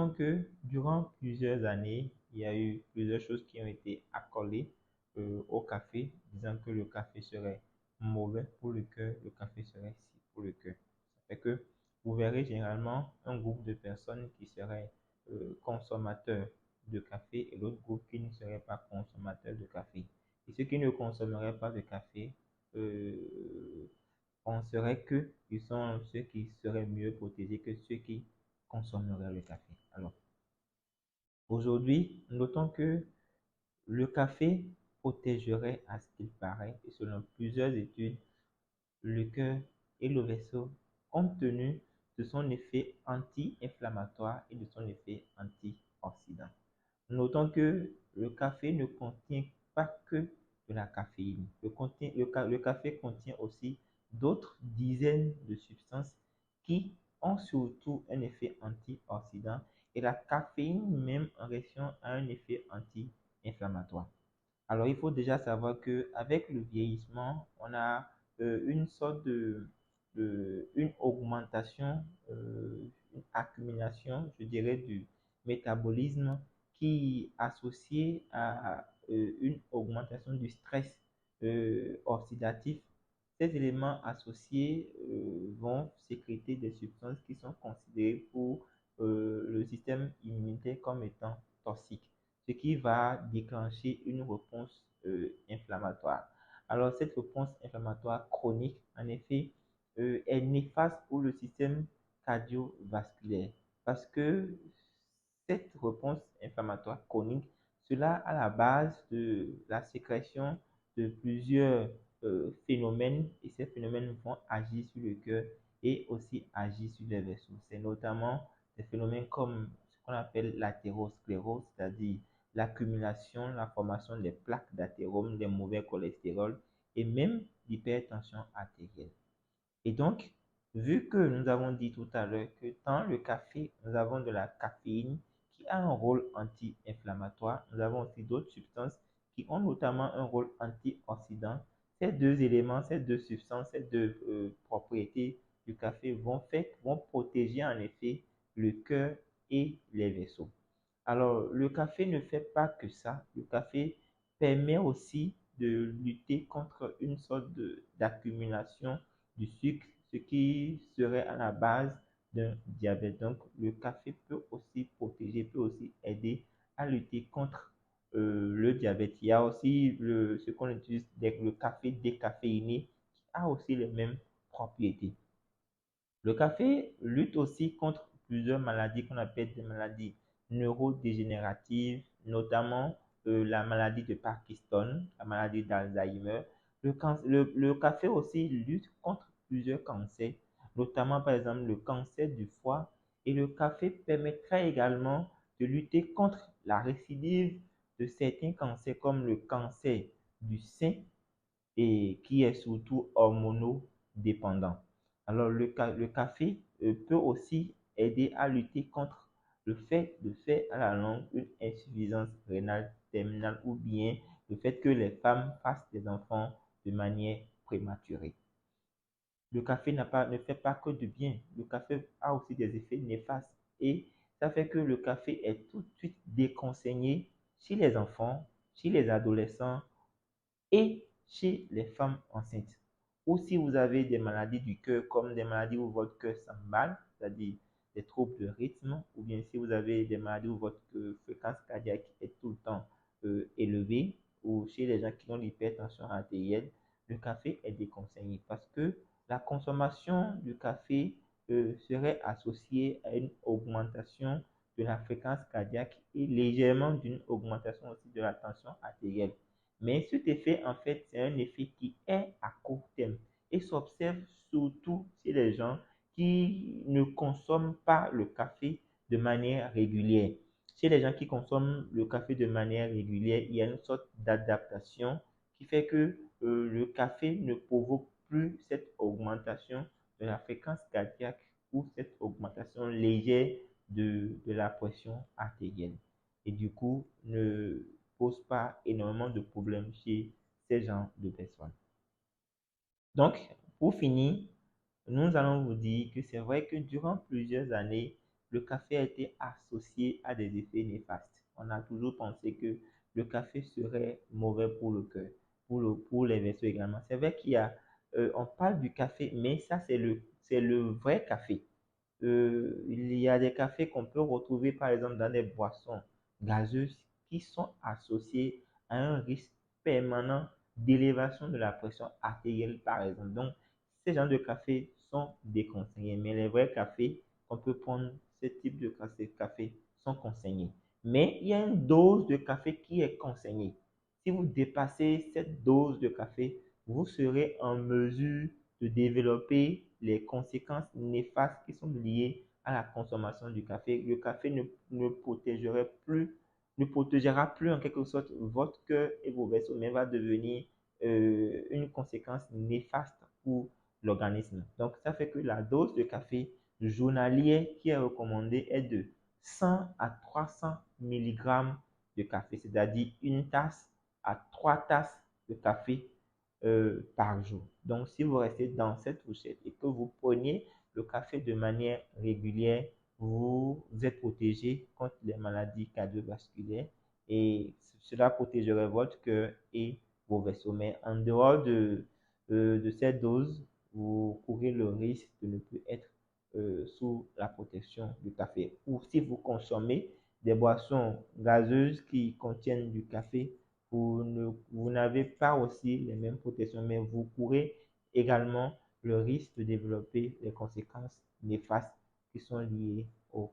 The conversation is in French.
notons que durant plusieurs années, il y a eu plusieurs choses qui ont été accolées au café, disant que le café serait mauvais pour le cœur, le café serait si pour le cœur. Ça fait que vous verrez généralement un groupe de personnes qui seraient consommateurs de café et l'autre groupe qui ne serait pas consommateur de café. Et ceux qui ne consommeraient pas de café penseraient qu'ils sont ceux qui seraient mieux protégés que ceux qui consommeraient le café. Alors, aujourd'hui, notons que le café protégerait, à ce qu'il paraît, et selon plusieurs études, le cœur et le vaisseau, compte tenu de son effet anti-inflammatoire et de son effet antioxydant. Notons que le café ne contient pas que de la caféine. Le café contient aussi d'autres dizaines de substances qui ont surtout un effet antioxydant et la caféine même en réaction a un effet anti-inflammatoire. Alors, il faut déjà savoir qu'avec le vieillissement, on a une sorte une augmentation, une accumulation, je dirais, du métabolisme qui est associé à une augmentation du stress oxydatif. Ces éléments associés vont sécréter des substances qui sont considérées pour le système immunitaire comme étant toxiques, ce qui va déclencher une réponse inflammatoire. Alors, cette réponse inflammatoire chronique, en effet, est néfaste pour le système cardiovasculaire parce que cette réponse inflammatoire chronique, cela a la base de la sécrétion de plusieurs phénomènes et ces phénomènes vont agir sur le cœur et aussi agir sur les vaisseaux. C'est notamment des phénomènes comme ce qu'on appelle l'athérosclérose, c'est-à-dire l'accumulation, la formation des plaques d'athérome, des mauvais cholestérol et même l'hypertension artérielle. Et donc, vu que nous avons dit tout à l'heure que dans le café, nous avons de la caféine qui a un rôle anti-inflammatoire, nous avons aussi d'autres substances qui ont notamment un rôle antioxydant. Ces deux éléments, ces deux substances, ces deux propriétés du café vont protéger en effet le cœur et les vaisseaux. Alors, le café ne fait pas que ça. Le café permet aussi de lutter contre une sorte d'accumulation du sucre, ce qui serait à la base d'un diabète. Donc, le café peut aussi protéger, peut aussi aider à lutter contre le diabète. Il y a aussi ce qu'on utilise, le café décaféiné, qui a aussi les mêmes propriétés. Le café lutte aussi contre plusieurs maladies qu'on appelle des maladies neurodégénératives, notamment la maladie de Parkinson, la maladie d'Alzheimer. Le café aussi lutte contre plusieurs cancers, notamment par exemple le cancer du foie. Et le café permettrait également de lutter contre la récidive de certains cancers comme le cancer du sein et qui est surtout hormonodépendant. Alors, le café peut aussi aider à lutter contre le fait de faire à la longue une insuffisance rénale terminale ou bien le fait que les femmes fassent des enfants de manière prématurée. Le café ne fait pas que du bien. Le café a aussi des effets néfastes et ça fait que le café est tout de suite déconseillé chez les enfants, chez les adolescents et chez les femmes enceintes. Ou si vous avez des maladies du cœur, comme des maladies où votre cœur s'emballe, c'est-à-dire des troubles de rythme, ou bien si vous avez des maladies où votre fréquence cardiaque est tout le temps élevée, ou chez les gens qui ont l'hypertension artérielle, le café est déconseillé parce que la consommation du café serait associée à une augmentation de la fréquence cardiaque et légèrement d'une augmentation aussi de la tension artérielle. Mais cet effet, en fait, c'est un effet qui est à court terme et s'observe surtout chez les gens qui ne consomment pas le café de manière régulière. Chez les gens qui consomment le café de manière régulière, il y a une sorte d'adaptation qui fait que le café ne provoque plus cette augmentation de la fréquence cardiaque ou cette augmentation légère de la pression artérielle. Et du coup, ne pose pas énormément de problèmes chez ces gens de personnes. Donc, pour finir, nous allons vous dire que c'est vrai que durant plusieurs années, le café a été associé à des effets néfastes. On a toujours pensé que le café serait mauvais pour le cœur, pour les vaisseaux également. C'est vrai on parle du café, mais ça, c'est le vrai café. Il y a des cafés qu'on peut retrouver, par exemple, dans des boissons gazeuses qui sont associées à un risque permanent d'élévation de la pression artérielle, par exemple. Donc, ces genres de cafés sont déconseillés, mais les vrais cafés qu'on peut prendre, ce type de café sont conseillés. Mais il y a une dose de café qui est conseillée. Si vous dépassez cette dose de café, vous serez en mesure de développer les conséquences néfastes qui sont liées à la consommation du café. Le café ne protégera plus en quelque sorte votre cœur et vos vaisseaux, mais va devenir une conséquence néfaste pour l'organisme. Donc, ça fait que la dose de café journalier qui est recommandée est de 100 à 300 mg de café, c'est-à-dire une tasse à 3 tasses de café par jour. Donc, si vous restez dans cette fourchette et que vous preniez le café de manière régulière, vous êtes protégé contre les maladies cardiovasculaires et cela protégerait votre cœur et vos vaisseaux. Mais en dehors de cette dose, vous courez le risque de ne plus être sous la protection du café. Ou si vous consommez des boissons gazeuses qui contiennent du café, vous n'avez pas aussi les mêmes protections, mais vous courez également le risque de développer les conséquences néfastes qui sont liées au